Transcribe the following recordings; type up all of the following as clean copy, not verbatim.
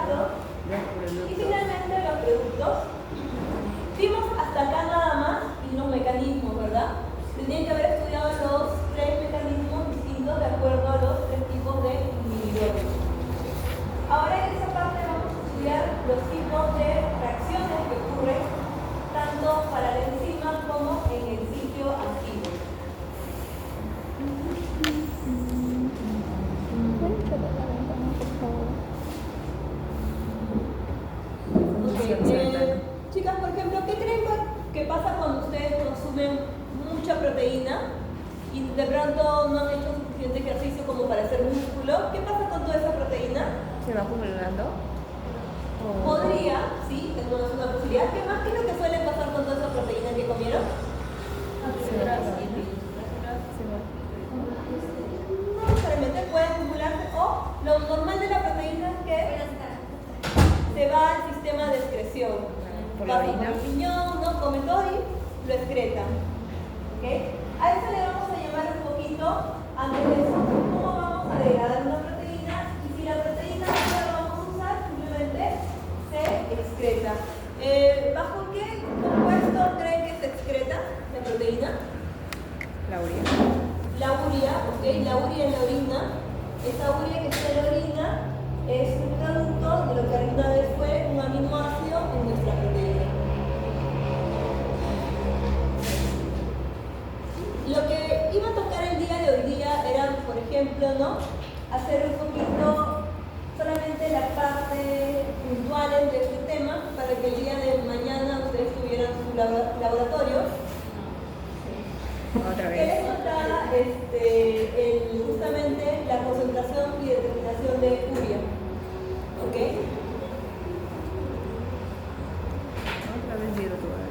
carbohidratos y finalmente los productos. Vimos hasta acá nada más y los mecanismos, ¿verdad? Tendrían que haber estudiado los 3 mecanismos distintos de acuerdo a los 3 tipos de inhibidores. Ahora en esa parte vamos a estudiar los tipos de reacciones que ocurren tanto para la enzima como en el sitio activo. Chicas, por ejemplo, ¿qué creen que pasa cuando ustedes consumen mucha proteína y de pronto no han hecho suficiente ejercicio como para hacer músculo? ¿Qué pasa con toda esa proteína? ¿Se va acumulando? Podría, sí, es una posibilidad. ¿Qué más? ¿Qué es lo que suele pasar con toda esa proteína que comieron? No necesariamente puede acumularse, o lo normal de la proteína es que se va al sistema de excreción. Pasa por el riñón, ¿no? Come todo y lo excretan. ¿Okay? A eso le vamos a llamar un poquito, antes de eso, cómo vamos a degradar una proteína, y si la proteína no la vamos a usar, simplemente se excreta. ¿Bajo qué compuesto creen que se excreta la proteína? La urea. La urea, ¿ok? La urea en la orina. Esa urea que está en la orina es un producto de lo que alguna vez fue un aminoácido en nuestra proteína. Lo que iba a tocar el día de hoy día era, por ejemplo, ¿no? Hacer un poquito solamente la parte puntuales de este tema para que el día de mañana ustedes tuvieran su laboratorio. Otra ¿Qué les vez. contaba? Justamente la concentración y determinación de urea. ¿Ok? Otra vez hidrotual.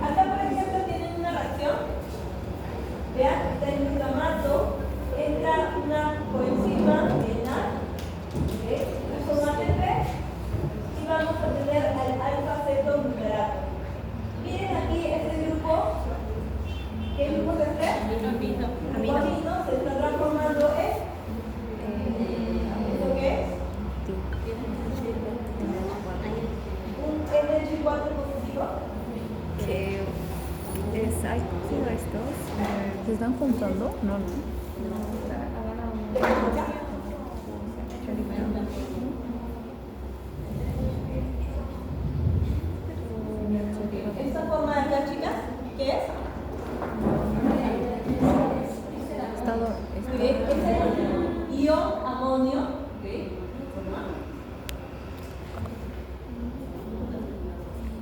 Acá, por ejemplo, tienen una reacción. Vean, está el glutamato, entra una coenzima ENAC, son ATP, y vamos a tener al alfa-cetoglutarato. Miren aquí este grupo. ¿Qué grupo es este? Amino. Se está transformando en. ¿Eso qué es? Un NH4 positivo. Hay estos. ¿Se están juntando? No. Esta forma de acá, chicas, ¿qué es? Muy bien, es el ion amonio. ¿Okay?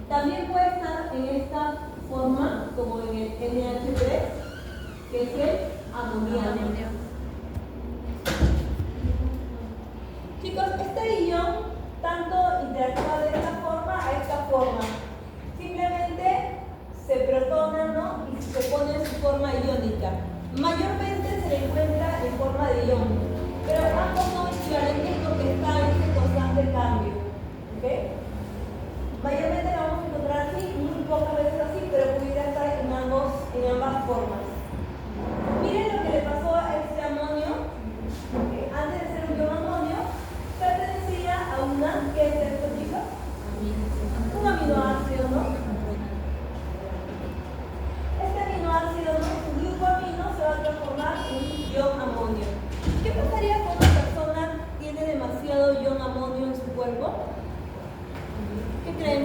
También puede estar en esta forma, como en el NH3, que es el amoniaco. Chicos, este ion tanto interactúa de esta forma a esta forma. Simplemente se protona, ¿no? Y se pone en su forma iónica. Mayormente se le encuentra en forma de ion, pero ambos son equivalentes porque está en ese constante cambio. ¿Okay? Mayormente lo vamos a encontrar así, muy pocas veces así, pero pudiera estar en ambas formas. Miren lo que le pasó a este amonio. Antes de ser un ion amonio, pertenecía a una, ¿qué es esto, chicos? Un aminoácido, ¿no? Este aminoácido, ¿no? Su grupo amino se va a transformar en un ion amonio. ¿Qué pasaría cuando una persona tiene demasiado ion amonio en su cuerpo? ¿Qué creen?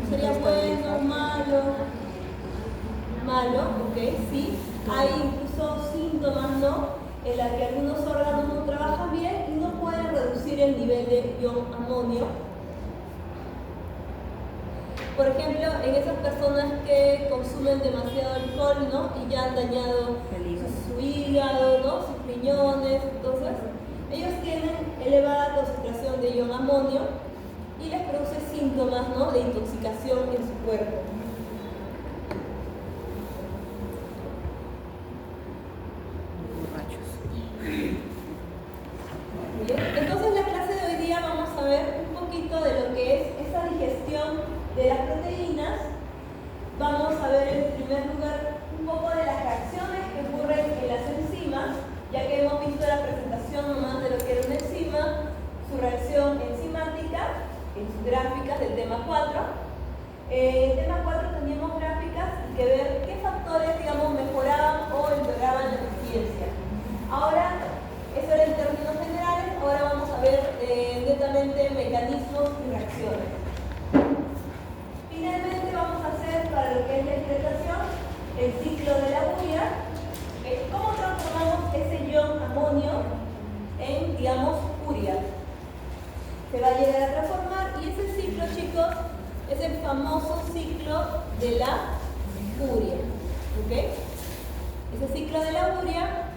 ¿Sería bueno, malo? Malo, ok, sí. Hay incluso síntomas, ¿no? En la que algunos órganos no trabajan bien y no pueden reducir el nivel de ion amonio. Por ejemplo, en esas personas que consumen demasiado alcohol, ¿no? Y ya han dañado su hígado, ¿no? Sus riñones, entonces ellos tienen elevada concentración de ion amonio y les produce síntomas, ¿no? De intoxicación en su cuerpo. Entonces, la clase de hoy día vamos a ver un poquito de lo que es esa digestión de las proteínas. Vamos a ver el primer lugar un poco de las reacciones que ocurren en las enzimas, ya que hemos visto la presentación nomás de lo que era una enzima, su reacción enzimática, en sus gráficas del tema 4. En el tema 4 teníamos gráficas que ver qué factores, digamos, mejoraban o empeoraban la eficiencia. Ahora, eso era en términos generales, ahora vamos a ver netamente mecanismos y reacciones. Finalmente vamos a hacer, para lo que es la hidratación, el ciclo de la urea. ¿Cómo transformamos ese ion amonio en, digamos, urea? Se va a llegar a transformar y ese ciclo, chicos, es el famoso ciclo de la urea. ¿Ok? Ese ciclo de la urea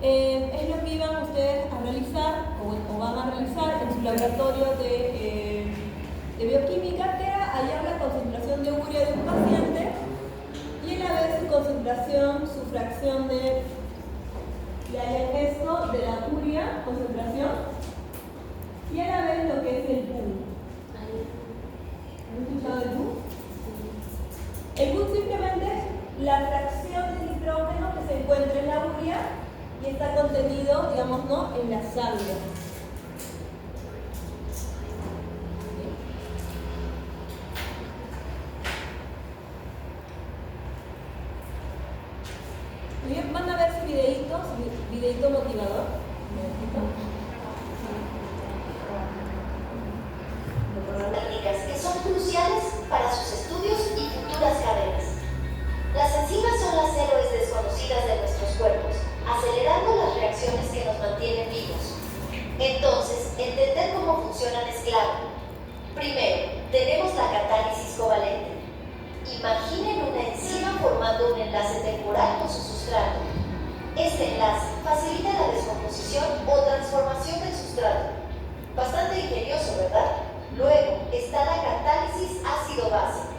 es lo que iban ustedes a realizar o van a realizar en su laboratorio de bioquímica, que era hallar la concentración de urea de un paciente y a la vez su concentración, su fracción de hallar esto de la urea, concentración, y a la vez lo que es el BU. ¿Han escuchado el BU? El BU simplemente es la fracción de nitrógeno que se encuentra en la urea y está contenido, digamos, ¿no?, en la sangre. Bien, van a ver su videíto motivador. Técnicas que son cruciales para sus estudios y futuras carreras. Las enzimas son las héroes desconocidas de nuestros cuerpos, acelerando las reacciones que nos mantienen vivos. Entonces, entender cómo funcionan es clave. Primero, tenemos la catálisis covalente. Imaginen una enzima formando un enlace temporal con su sustrato. Este enlace facilita la descomposición o transformación del sustrato. Bastante ingenioso, ¿verdad? Luego está la catálisis ácido-base.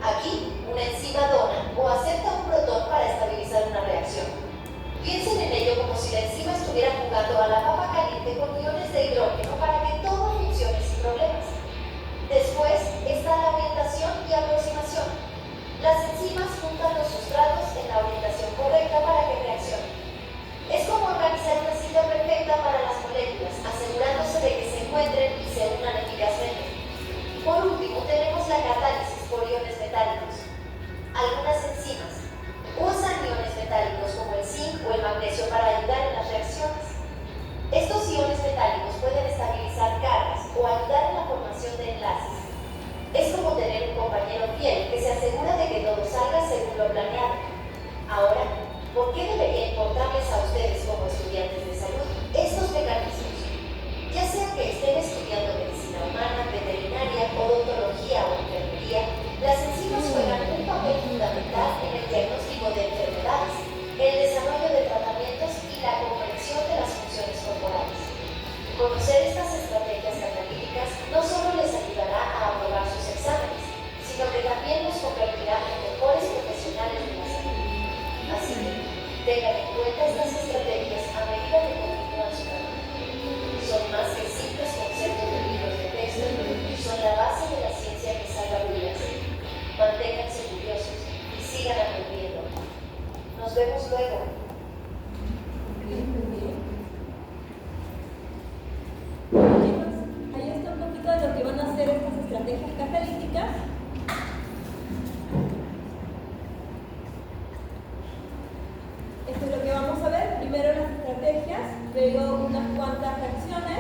Aquí, una enzima dona o acepta un protón para estabilizar una reacción. Piensen en ello como si la enzima estuviera jugando a la papa caliente con iones de hidrógeno para que todo funcione sin problemas. Después está la orientación y aproximación. Las enzimas juntan los sustratos en la orientación correcta para que reaccionen. Es como organizar una cita perfecta para las moléculas, asegurándose de que se encuentren y se unan eficazmente. Por último, tenemos la catálisis por iones metálicos. Algunas enzimas usan iones metálicos como el zinc o el magnesio para ayudar en las reacciones. Estos iones metálicos pueden estabilizar cargas o ayudar en la formación de enlaces. Es como tener un compañero fiel que se asegura de que todo salga según lo planeado. Ahora, ¿por qué debería importarles a ustedes como estudiantes de salud estos mecanismos? Ya sea que estén estudiando medicina humana, veterinaria, odontología o enfermería, las enzimas juegan un papel fundamental en el diagnóstico de enfermedades, el desarrollo de tratamientos y la comprensión de las funciones corporales. Conocer estas estrategias catalíticas no solo les ayudará a aprobar sus exámenes, sino que también los convertirá en mejores profesionales de la salud. Así que, tengan en cuenta estas estrategias a medida que continúan su camino. Son más que simples conceptos de libros de texto, son la base de la ciencia que salva vidas. Manténganse curiosos y sigan aprendiendo. Nos vemos luego. Ahí está un poquito de lo que van a hacer estas estrategias catalíticas. Esto es lo que vamos a ver. Primero las estrategias, luego unas cuantas reacciones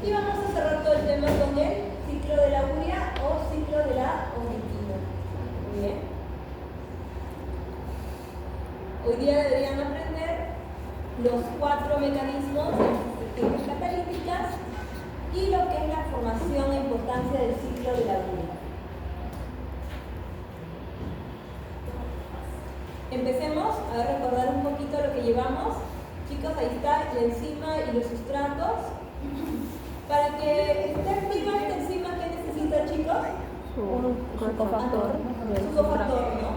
y vamos a cerrar todo el tema con el ciclo de la urea o ciclo de la omitina. Muy bien. Hoy día deberían aprender los 4 mecanismos de las estrategias catalíticas y lo que es la formación e importancia del ciclo de la urea. Empecemos a recordar un poquito lo que llevamos. Chicos, ahí está la enzima y los sustratos. Para que esté activa esta enzima, ¿qué necesita, chicos? Su cofactor. Su cofactor, ¿no?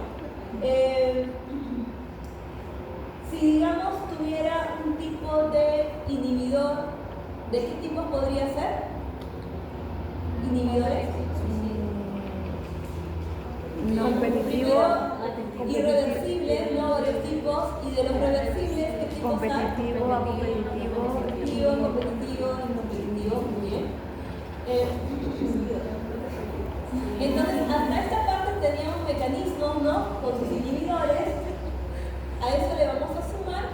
Si, digamos, tuviera un tipo de inhibidor, ¿de qué tipo podría ser? ¿Inhibidores? No competitivo. Primero, de los reversibles, ¿qué tipos hay? Competitivo, acompetitivo. Competitivo, competitivo, incompetitivo, muy bien. Entonces, hasta esta parte teníamos mecanismos, ¿no? Con sus inhibidores. A eso le vamos a sumar,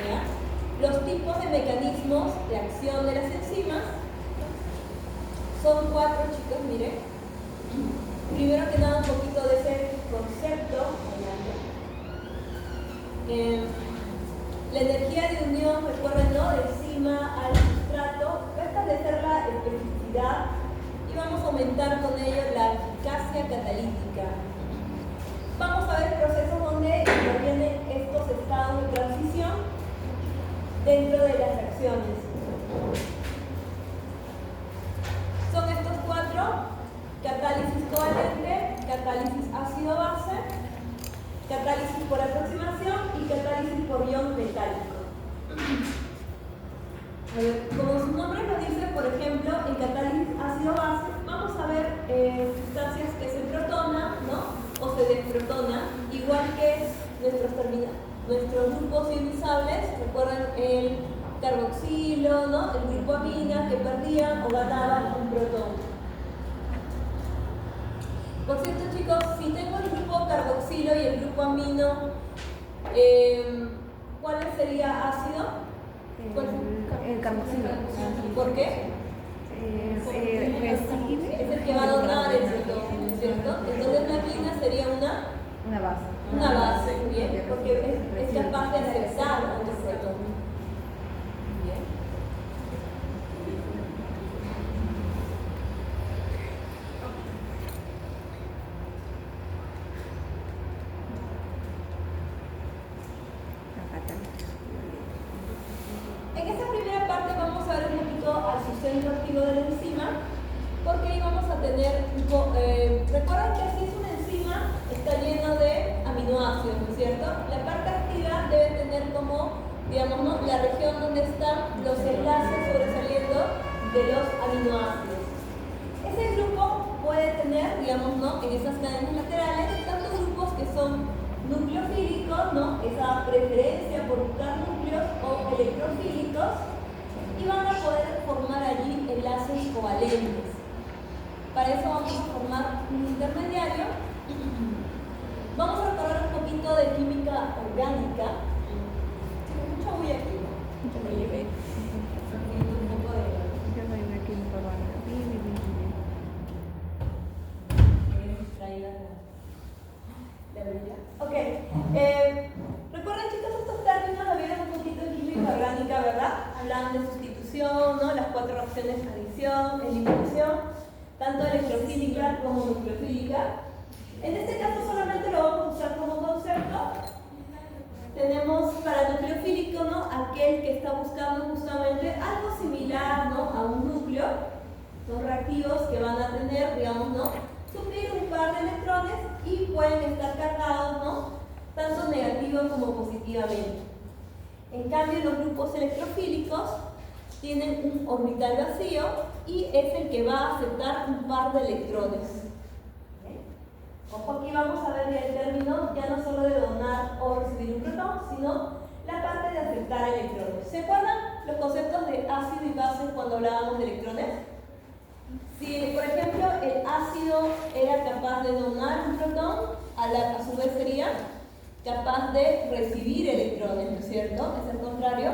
¿ya? Los tipos de mecanismos de acción de las enzimas. Son 4, chicos, miren. Primero que nada, un poquito de ese concepto. La energía de unión, recuerden, ¿no? De enzima al sustrato, va a establecer la especificidad y vamos a aumentar con ello la eficacia catalítica. Vamos a ver procesos donde intervienen estos estados de transición dentro de las reacciones. Son estos 4: catálisis covalente, catálisis ácido-base, catálisis por aproximación y catálisis por ion metálico. A ver, como su nombre lo dice, por ejemplo, en catálisis ácido-base vamos a ver sustancias que se protonan, ¿no? O se desprotonan, igual que nuestros grupos ionizables. Recuerdan el carboxilo, ¿no? El grupo amina, que perdían o ganaban un protón. Por cierto, chicos, si tengo el grupo carboxilo y el grupo amino, ¿cuál sería ácido? El carboxilo. ¿Por qué? Recibe. Es el que va a donar el protón, ¿cierto? Entonces la amina sería Una base. una base, ¿bien? Porque es capaz de aceptar otro protón. Bien. En esta primera parte vamos a ver un poquito al centro activo de la enzima, porque ahí vamos a tener, recuerden que si es una enzima, está lleno de aminoácidos, ¿no es cierto? La parte activa debe tener como, digamos, ¿no? La región donde están los enlaces sobresaliendo de los aminoácidos. Ese grupo puede tener, digamos, ¿no? En esas cadenas laterales, tantos grupos que son nucleofílicos, ¿no? Esa preferencia por buscar núcleos, o electrofílicos, y van a poder formar allí enlaces covalentes. Para eso vamos a formar un intermediario. Vamos a recordar un poquito de química orgánica. Mucha bulla aquí, ¿no? Yo soy una química orgánica. Ok. Recuerden, chicos, estos términos lo vieron un poquito en química orgánica, ¿verdad? Hablaban de sustitución, ¿no? Las 4 reacciones: adición, eliminación, tanto electrofílica como nucleofílica. En este caso solamente lo vamos a usar como concepto. Tenemos para nucleofílico, ¿no? Aquel que está buscando justamente algo similar, ¿no? A un núcleo. Son reactivos que van a tener, digamos, ¿no? Sufrir un par de electrones y pueden estar cargados, ¿no? Tanto negativo como positivamente. En cambio, los grupos electrofílicos tienen un orbital vacío y es el que va a aceptar un par de electrones. Ojo, aquí vamos a ver ya el término, ya no solo de donar o recibir un protón, sino la parte de aceptar electrones. ¿Se acuerdan los conceptos de ácido y base cuando hablábamos de electrones? Si, por ejemplo, el ácido era capaz de donar un protón, a su vez sería capaz de recibir electrones, ¿no es cierto? Es el contrario.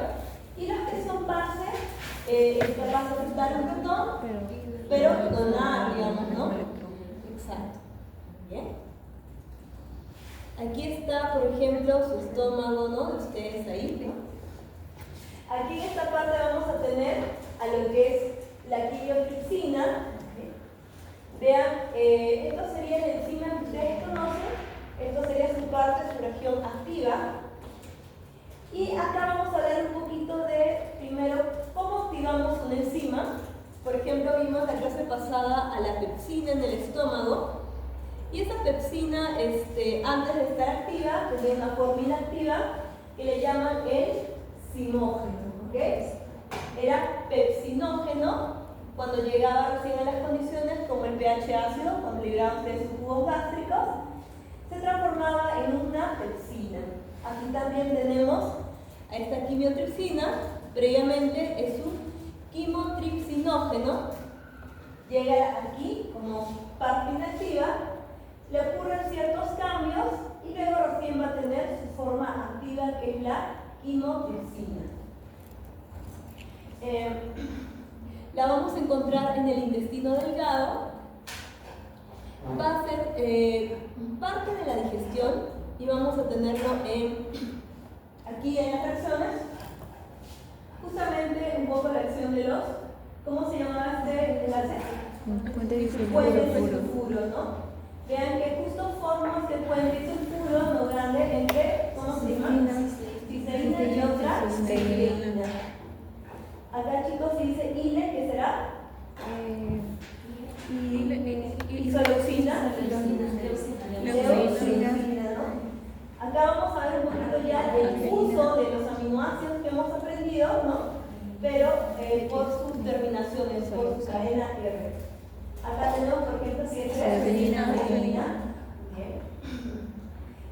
Y los que son bases, es capaz de aceptar un protón, pero donar, digamos, ¿no? Exacto. Bien. Aquí está, por ejemplo, su estómago, ¿no? De ustedes ahí, ¿no? Aquí en esta parte vamos a tener a lo que es la quiliotripsina. Vean, esto sería la enzima que ustedes conocen, esto sería su parte, su región activa. Y acá vamos a ver un poquito de, primero, cómo activamos una enzima. Por ejemplo, vimos la clase pasada a la pepsina en el estómago. Y esa pepsina, antes de estar activa, tenía una fórmula activa que le llaman el zimógeno, ¿ok? Era pepsinógeno cuando llegaba recién a las condiciones como el pH ácido, cuando libraban ustedes sus jugos gástricos, se transformaba en una pepsina. Aquí también tenemos a esta quimiotripsina, previamente es un quimotripsinógeno, llega aquí como parte inactiva, le ocurren ciertos cambios y luego recién va a tener su forma activa, que es la quimotripsina. La vamos a encontrar en el intestino delgado, va a ser parte de la digestión y vamos a tenerlo aquí en las reacciones, justamente un poco la acción de los, ¿cómo se llamaba este enlace? Puente de Puente sulfuro. sulfuro, ¿no? Vean que justo forma este puente sulfuro no grande entre, ¿cómo se llama? Cisteína y otra cisteína. Acá, chicos, se dice ile, ¿qué será? Isoleucina. Leucina, ¿no? Acá vamos a ver un poquito ya el uso de los aminoácidos que hemos aprendido, ¿no? Pero por sus terminaciones, por su cadena R. Acá tenemos, por ejemplo, si es adenina. Bien.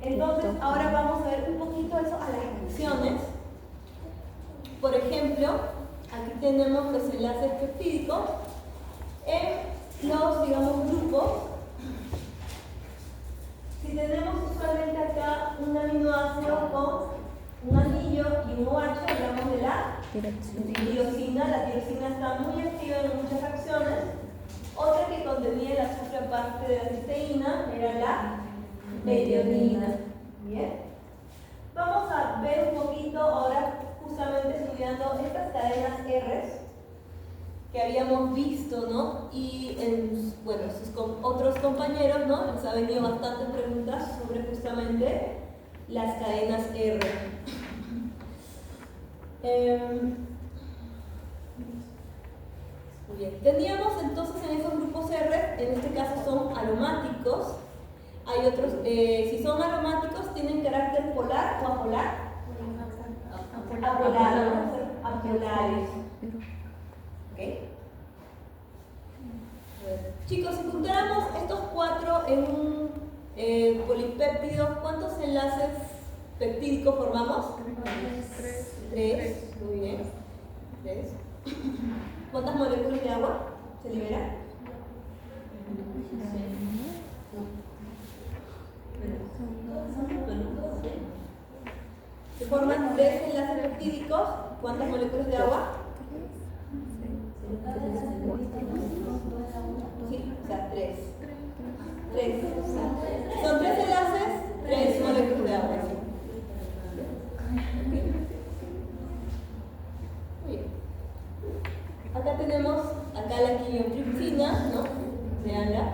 Entonces, ahora vamos a ver un poquito eso a las reacciones. Por ejemplo, aquí tenemos los enlaces peptídicos en los, digamos, grupos. Si tenemos usualmente acá un aminoácido con un anillo y un OH, hablamos de la tirosina. La tirosina está muy activa en muchas reacciones. Otra que contenía el azufre aparte de la cisteína era la metionina. Bien. Vamos a ver un poquito ahora, justamente estudiando estas cadenas R que habíamos visto, ¿no? Y bueno, otros compañeros, ¿no? Nos ha venido bastantes preguntas sobre justamente las cadenas R. Muy bien. Teníamos entonces en esos grupos R, en este caso son aromáticos. Hay otros, si son aromáticos, tienen carácter polar o apolar. Apolar, ¿no? Apolares. ¿Okay? Chicos, si juntáramos estos cuatro en un polipéptido, ¿cuántos enlaces peptídicos formamos? Tres. Muy bien. Tres. ¿Cuántas moléculas de agua se liberan? Se forman tres enlaces peptídicos. ¿Cuántas moléculas de agua? Sí, o sea, tres. Son tres enlaces, tres moléculas de agua. Muy bien. Acá tenemos la quimiotripsina, ¿no? Veanla.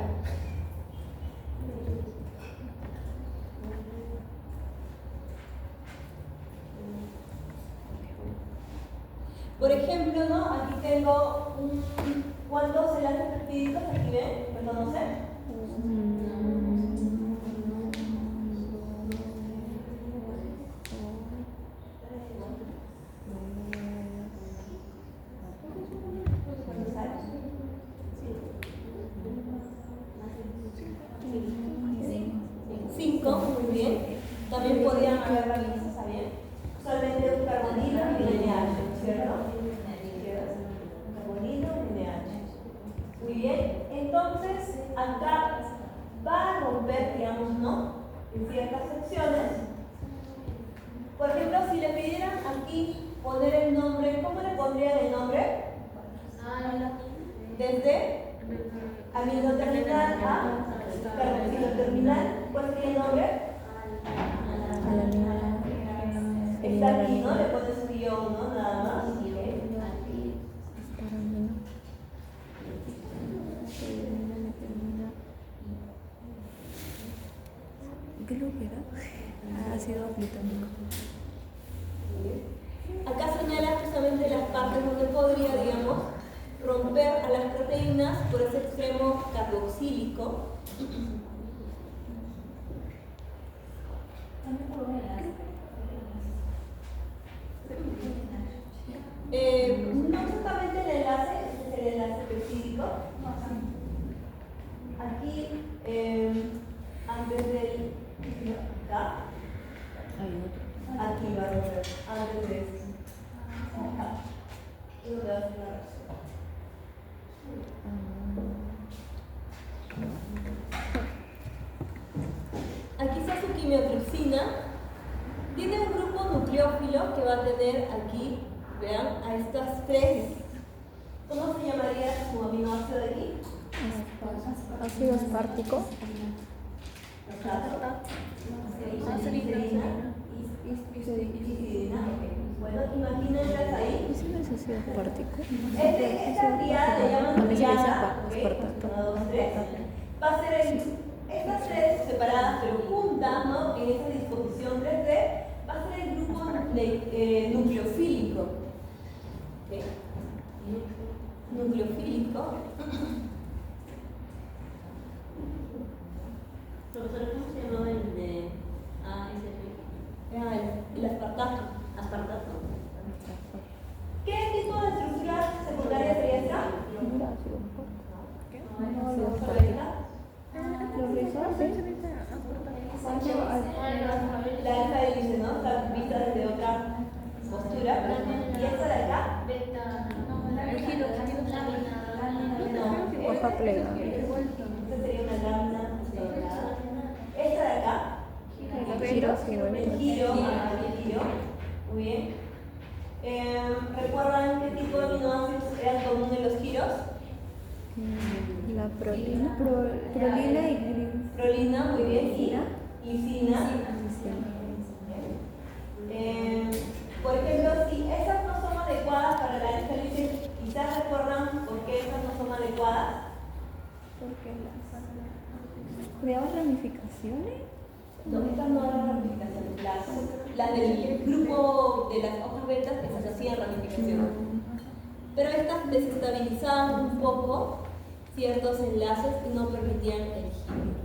Por ejemplo, ¿no? Aquí tengo ¿cuántos enlaces peptídicos aquí ven? Perdón, no sé. Cinco, muy bien. También podrían haber realizado, ¿está bien? Usualmente un carbonilo y un NH, ¿cierto? Un carbonilo y un NH. Muy bien. Entonces, acá va a romper, digamos, ¿no? En ciertas secciones. Por ejemplo, si le pidieran aquí poner el nombre, ¿cómo le pondrían el nombre? Desde amino terminal a carboxilo terminal. ¿Cuál sería el nombre? Está aquí, ¿no? Le pones un guión, ¿no? Nada más. ¿Qué lo que era? Ácido glutámico. Acá señala justamente las partes donde podría, digamos, romper a las proteínas por ese extremo carboxílico. No exactamente el enlace, este es el enlace peptídico. Aquí, antes del acá, Aquí va a volver, antes de esto. Y donde va a ser la reacción. Aquí está su quimiotripsina. Tiene un grupo nucleófilo que va a tener aquí, vean, a estas tres. ¿Cómo se llamaría su aminoácido de aquí? Ácido aspartico. Bueno, imagínense ahí. ¿Ese no es ácido aspartico? Esta triada le llaman A mí se le dice triada, aspartato. 1, 2, 3. Va a ser estas tres separadas pero juntas, ¿no? En esa disposición 3D, va a ser el grupo nucleofílico. ¿Okay? Nucleofílico. Profesor, ¿cómo se llamaba el de El aspartato. aspartato? ¿Qué tipo de estructura secundaria sería esta? ¿No era ácido aspartico? Ácido aspartico. Los rizomes. La alfa hélice, ¿no? Está vista desde otra postura. ¿Y esta de acá? No, Hoja plegable. esta sería una lámina doblada. Esta de acá, El giro sí, el bueno. giro, el giro. Muy bien. ¿Recuerdan qué tipo de aminoácidos eran comunes en los giros? La prolina. Prolina y Prolina, muy bien. Lisina. Por ejemplo, si esas no son adecuadas para la alfa hélice, quizás recuerdan por qué esas no son adecuadas. porque creaba ramificaciones. No, estas no eran ramificaciones. Las del grupo de las hojas betas, esas hacían ramificaciones. Pero estas desestabilizaban un poco ciertos enlaces y no permitían el giro.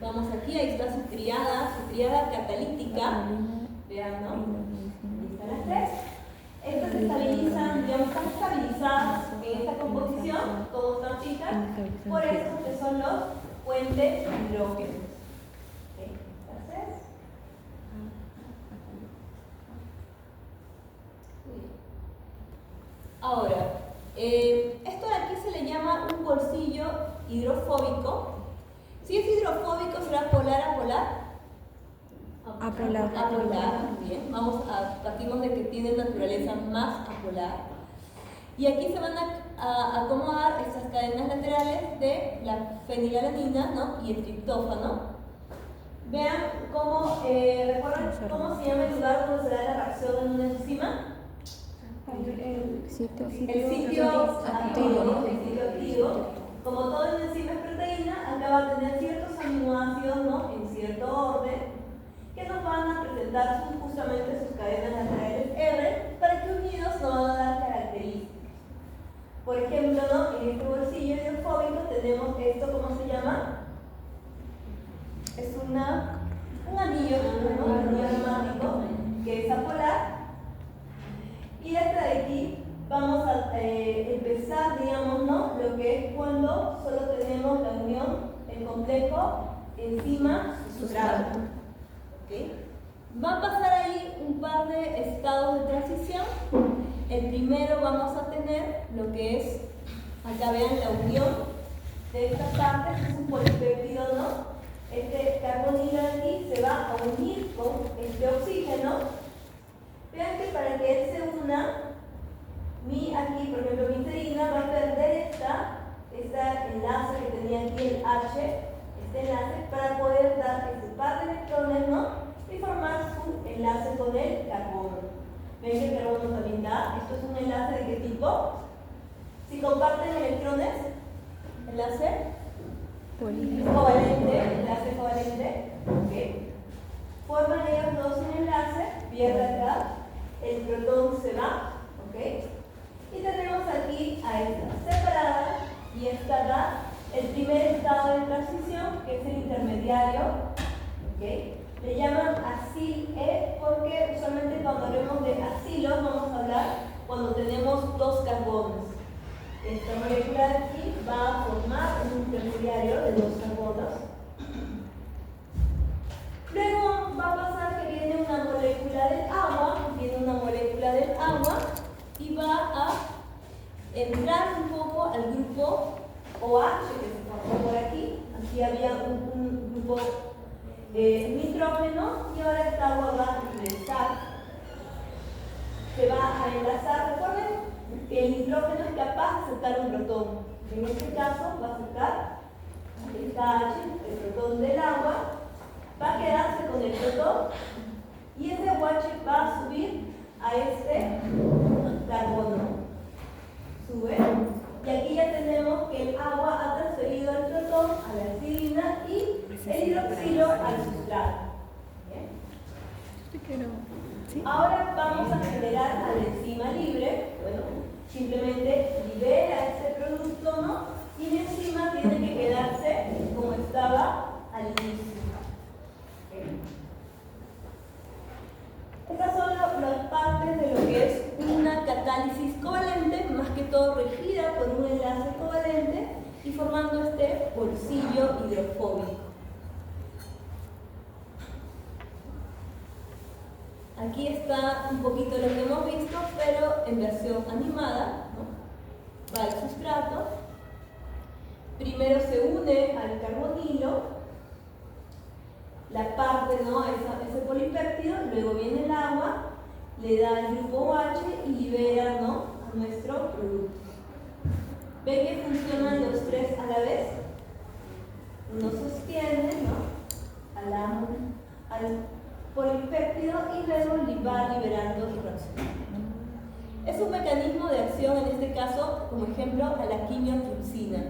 Vamos aquí, ahí está su triada catalítica. Vean, ¿no? Ahí están las tres. Estas se estabilizan, digamos, están estabilizadas en esta composición, todos están fijas, por eso que son los puentes hidrógenos. ¿Ok? Entonces, ahora, esto de aquí se le llama un bolsillo hidrofóbico. Si es hidrofóbico, ¿será polar a polar? Apolar. Apolar, bien. Partimos de que tiene naturaleza más apolar. Y aquí se van a acomodar estas cadenas laterales de la fenilalanina, ¿no? Y el triptófano. Vean cómo, ¿recuerdan cómo se llama el lugar donde se da la reacción en una enzima? El sitio El sitio activo, ¿no? El sitio activo. Como todo en enzima es proteína, acá va a tener ciertos aminoácidos, ¿no? En cierto orden, que nos van a presentar justamente sus cadenas laterales R, para que unidos nos van a dar características. Por ejemplo, ¿no? En este bolsillo hidrofóbico tenemos esto, ¿cómo se llama? Es un anillo, ¿no? Un anillo aromático que es apolar. Y hasta de aquí vamos a empezar, digamos, ¿no? Lo que es cuando solo tenemos la unión, el complejo, enzima-sustrato. ¿Okay? Va a pasar ahí un par de estados de transición. El primero vamos a tener lo que es, acá vean la unión de estas partes, es un polipéptido, ¿no? Este carbonilo de aquí se va a unir con este oxígeno. Vean que para que él se una, aquí, por ejemplo, mi serina va a perder este enlace que tenía aquí el H, este enlace, para poder dar este par de electrones, ¿no? Y formar su enlace con el carbono. ¿Ven que el carbono también da? Esto es un enlace de qué tipo. Si comparten electrones, enlace covalente, enlace covalente, ¿ok? Forman ellos dos un enlace, pierde acá, el protón se va, ¿ok? Y tenemos aquí a esta separada y esta da el primer estado de transición, que es el intermediario, ¿ok? Le llaman acil-E porque usualmente cuando hablemos de acilos vamos a hablar cuando tenemos dos carbonos. Esta molécula de aquí va a formar un intermediario de dos carbonos. entrar un poco al grupo OH que se formó por aquí. Aquí había un grupo nitrógeno y ahora esta agua va a ingresar, se va a enlazar. Recuerden que el nitrógeno es capaz de aceptar un protón. En este caso va a aceptar esta H, el protón del agua, va a quedarse con el protón y ese OH va a subir a este carbono. Sube. Y aquí ya tenemos que el agua ha transferido el protón a la acidina y el hidroxilo al sustrato. ¿Bien? ¿Sí? Ahora vamos a generar a la enzima libre. Bueno, simplemente libera este producto, ¿no? Y la enzima tiene que quedarse como estaba al inicio. ¿Okay? Estas son las partes de lo que es una catálisis covalente, más que todo regida por un enlace covalente y formando este bolsillo hidrofóbico. Aquí está un poquito lo que hemos visto, pero en versión animada, ¿no? Va al sustrato. Primero se une al carbonilo, la parte, ¿no? Ese polipéptido, luego viene el agua, le da el grupo OH y libera, ¿no? A nuestro producto. ¿Ven que funcionan los tres a la vez? Uno sostiene, ¿no? Al polipéptido y luego va liberando hidróxido. Es un mecanismo de acción, en este caso, como ejemplo, a la quimiotripsina.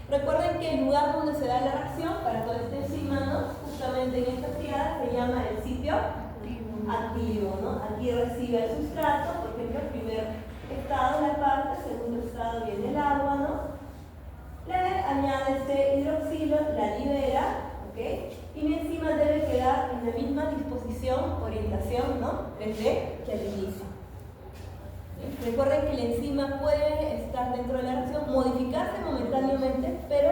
Recuerden que el lugar donde se da la reacción para toda esta enzima, ¿no? Justamente en esta triada se llama el sitio activo, ¿no? Aquí recibe el sustrato, por ejemplo, el primer estado la parte, el segundo estado viene el agua, ¿no? Le añade este hidroxilo, la libera, ¿ok? Y mi enzima debe quedar en la misma disposición, orientación, ¿no? 3D que al inicio. Recuerden que la enzima puede estar dentro de la reacción, modificarse momentáneamente, pero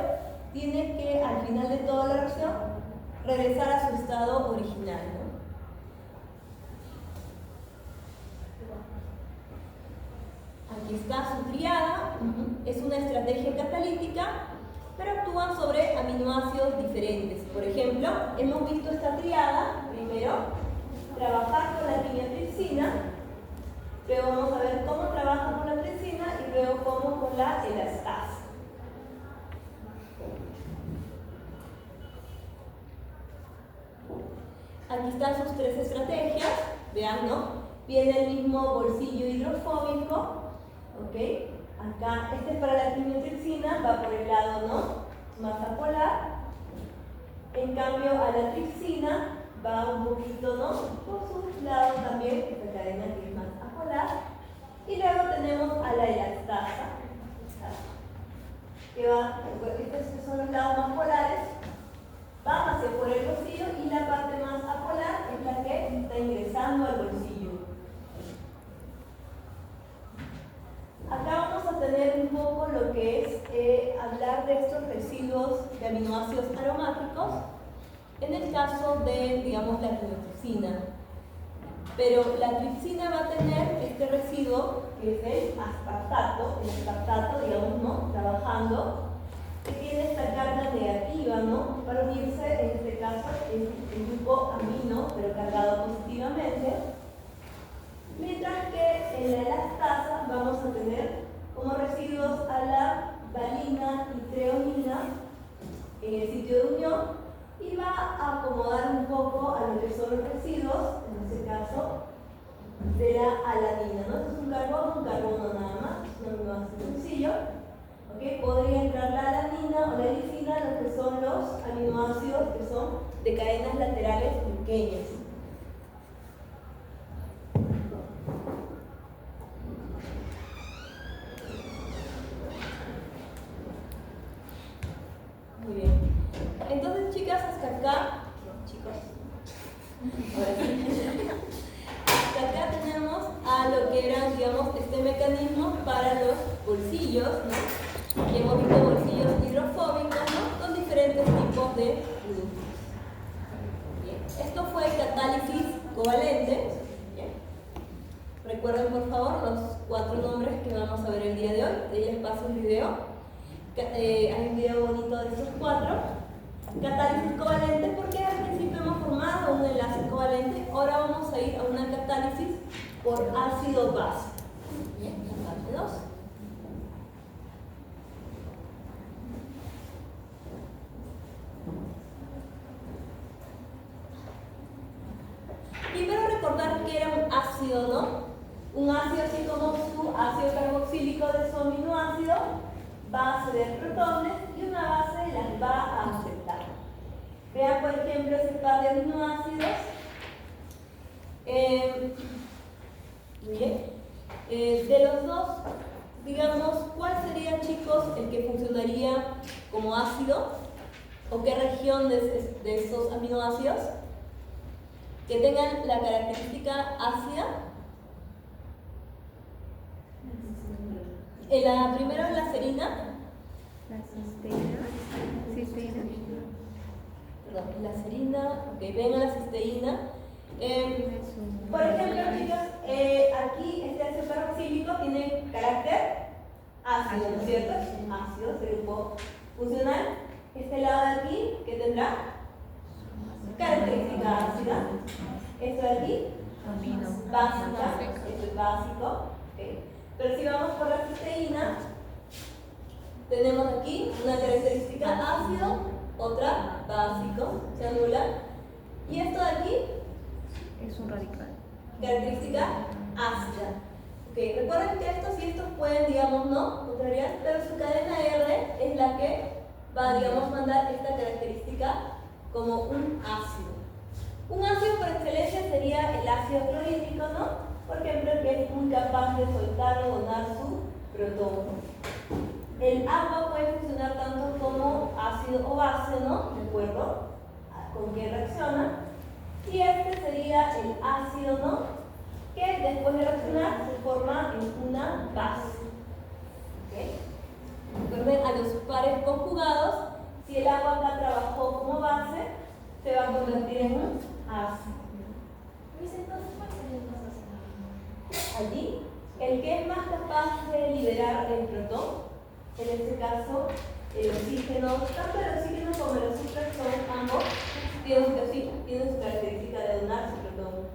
tiene que al final de toda la reacción regresar a su estado original, ¿no? Aquí está su triada, es una estrategia catalítica, pero actúan sobre aminoácidos diferentes. Por ejemplo, hemos visto esta triada, primero trabajar con la quimiotripsina, luego vamos a ver cómo trabaja con la tripsina y luego cómo con la elastasa. Aquí están sus tres estrategias, vean, ¿no? Viene el mismo bolsillo hidrofóbico, ¿ok? Acá, este es para la quimiotripsina, va por el lado, ¿no? Más apolar. En cambio, a la tripsina va un poquito, ¿no? Por su lado también, esta cadena que es más apolar. Y luego tenemos a la elastasa, que va, estos son los lados más polares, va hacia por el bolsillo y la parte más apolar es la que está ingresando al bolsillo. Acá vamos a tener un poco lo que es hablar de estos residuos de aminoácidos aromáticos en el caso de, digamos, la quimiotripsina. Pero la tripsina va a tener este residuo que es el aspartato, digamos, ¿no? Trabajando, que tiene esta carga negativa, ¿no? Para unirse, en este caso, es el grupo amino, pero cargado positivamente. Mientras que en la elastasa vamos a tener como residuos a la valina y treonina en el sitio de unión y va a acomodar un poco a lo que son los residuos, en este caso, de la alanina, ¿no? Esto es un carbono nada más, no más sencillo. ¿Okay? Podría entrar la alanina o la lisina, lo que son los aminoácidos que son de cadenas laterales pequeñas. Muy bien. Entonces, chicas, hasta acá, chicos, ahora sí. Hasta acá tenemos a lo que era, digamos, este mecanismo para los bolsillos, ¿no? Aquí hemos visto bolsillos hidrofóbicos, ¿no? Con diferentes tipos de productos. Bien. Esto fue catálisis covalente. Bien. Recuerden, por favor, los 4 nombres que vamos a ver el día de hoy. De ahí les paso un video. Hay un video bonito de estos 4. Catálisis covalente, porque al principio hemos formado un enlace covalente. Ahora vamos a ir a una catálisis por ácido base. Bien, la parte 2. Primero recordar que era un ácido, ¿no? Un ácido así como su ácido carboxílico de su aminoácido, base de protones y una base las va a aceptar. Vean por ejemplo ese par de aminoácidos. Muy bien. De los dos, digamos, ¿cuál sería, chicos, el que funcionaría como ácido? ¿O qué región de esos aminoácidos que tengan la característica ácida? La primera es la serina. La cisteína. Cisteína. Perdón, la serina. Ok, venga la cisteína. Por ejemplo, chicos, aquí este ácido carboxílico tiene carácter ácido, ¿no es cierto? Ácido, es el grupo funcional. Este lado de aquí, ¿qué tendrá? Característica ácida. Esto de aquí, básica, esto es básico. Okay. Pero si vamos por la cisteína, tenemos aquí una característica ácido, otra básico, se anula. Y esto de aquí Es un radical. característica ácida. Okay. Recuerden que estos y estos pueden, digamos, no contrariar, pero su cadena R es la que va, digamos, mandar esta característica como un ácido. Un ácido por excelencia sería el ácido clorhídrico, ¿no? Por ejemplo, el que es muy capaz de soltar o donar su protón. El agua puede funcionar tanto como ácido o base, ¿no? De acuerdo con qué reacciona. Y este sería el ácido, ¿no? Que después de reaccionar se forma en una base. ¿Ok? Recuerden a los pares conjugados, si el agua acá trabajó como base, se va a convertir en un ácido. Entonces, ¿cuál sería el más ácido? Allí, el que es más capaz de liberar el protón, en este caso el oxígeno, tanto el oxígeno como el azúcar son ambos, tienen su característica de donar su protón.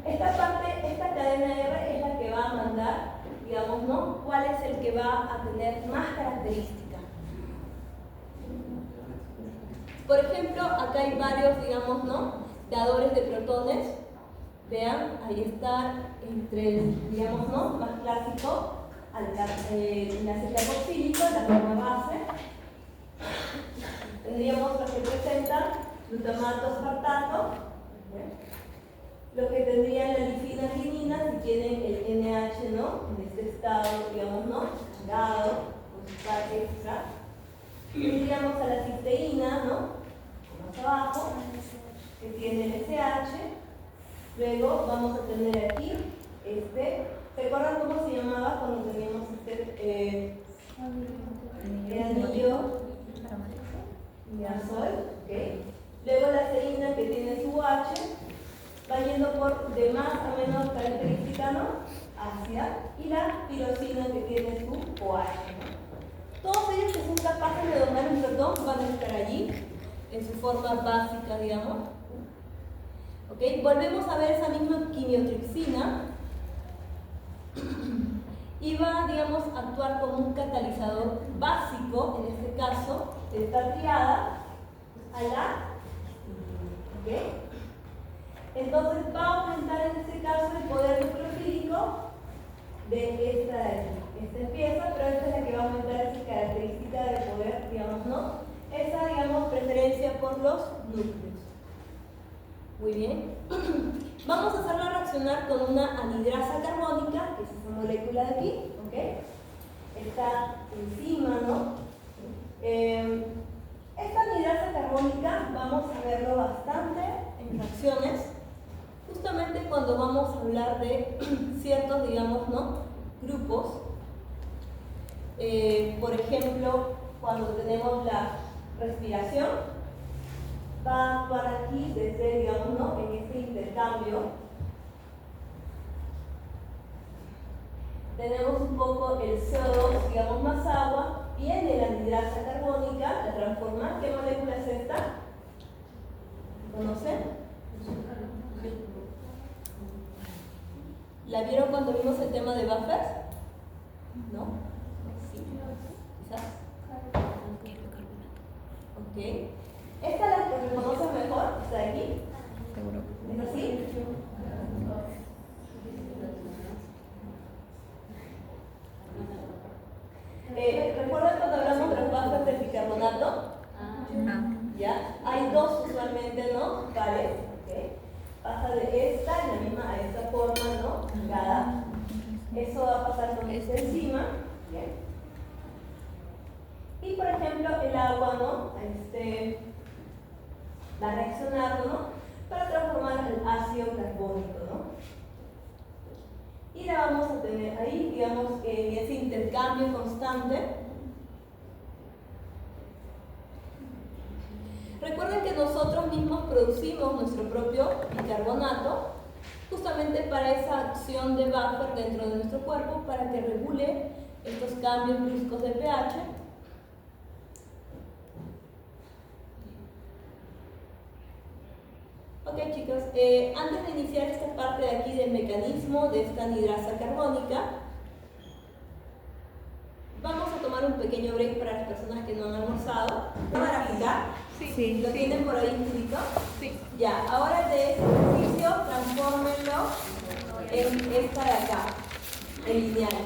Esta cadena R es la que va a mandar, digamos, ¿no? ¿Cuál es el que va a tener más características? Por ejemplo, acá hay varios, digamos, ¿no? Dadores de protones. Vean, ahí está entre el, digamos, ¿no? Más clásico, el ácido carboxílico, la forma base. Tendríamos los que presentan glutamato aspartato, los que tendrían la lisina arginina si tienen el NH, ¿no? En este estado, digamos, ¿no? Dado, con su parte extra. Tendríamos a la cisteína, ¿no? Más abajo, que tiene el SH. Luego vamos a tener aquí ¿se acuerdan cómo se llamaba cuando teníamos el anillo diazol? Okay. Luego la serina que tiene su H va yendo por de más a menos característica, ¿no? Ácida, y la tirosina que tiene su OH, ¿no? Todos ellos que son capaces de donar un protón van a estar allí en su forma básica, digamos. ¿Okay? Volvemos a ver esa misma quimiotripsina y va, digamos, a actuar como un catalizador básico, en este caso, de esta triada a la. ¿Okay? Entonces va a aumentar en este caso el poder nucleofílico de esta pieza, pero esta es la que va a aumentar esa característica de poder, digamos, ¿no? Esa, digamos, preferencia por los núcleos. Muy bien. Vamos a hacerla reaccionar con una anhidrasa carbónica, que es esa molécula de aquí, ¿ok? Está encima, ¿no? Esta anhidrasa carbónica vamos a verlo bastante en reacciones, justamente cuando vamos a hablar de ciertos, digamos, ¿no? Grupos. Por ejemplo, cuando tenemos la respiración, va a actuar aquí desde, digamos, ¿no? En este intercambio. tenemos un poco el CO2, digamos más agua, viene la anhidrasa carbónica, la transforma. ¿Qué molécula es esta? ¿Conocen? ¿La vieron cuando vimos el tema de buffers? ¿No? Sí. Quizás. Ok. ¿Esta la reconocen mejor? ¿Está aquí? Seguro. ¿Es así? ¿Recuerdan cuando hablamos de los buffers de bicarbonato? ¿Ya? Hay dos usualmente, ¿no? Pares. ¿Okay? Pasa de esta en la misma, a esta forma, ¿no? Ligada. Eso va a pasar con esta enzima. ¿Bien? Y por ejemplo, el agua, ¿no? Va a reaccionar, ¿no? Para transformar el ácido carbónico, ¿no? Y la vamos a tener ahí, digamos, en ese intercambio constante. Recuerden que nosotros mismos producimos nuestro propio bicarbonato justamente para esa acción de buffer dentro de nuestro cuerpo para que regule estos cambios bruscos de pH. Ok, chicos, antes de iniciar esta parte de aquí del mecanismo de esta anhidrasa carbónica, vamos a tomar un pequeño break para las personas que no han almorzado. ¿Para aplicar? Sí. ¿Lo tienen por ahí escrito? Sí. Ya, ahora de este ejercicio, transfórmenlo en esta de acá, el lineal.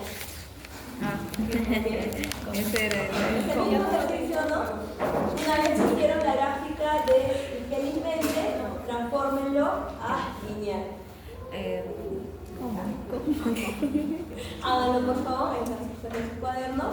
Ese era Este mismo ejercicio, ¿no? Una vez que hicieron la gráfica de infelizmente, transfórmenlo a lineal. ¿Cómo? Háganlo por favor en su cuaderno.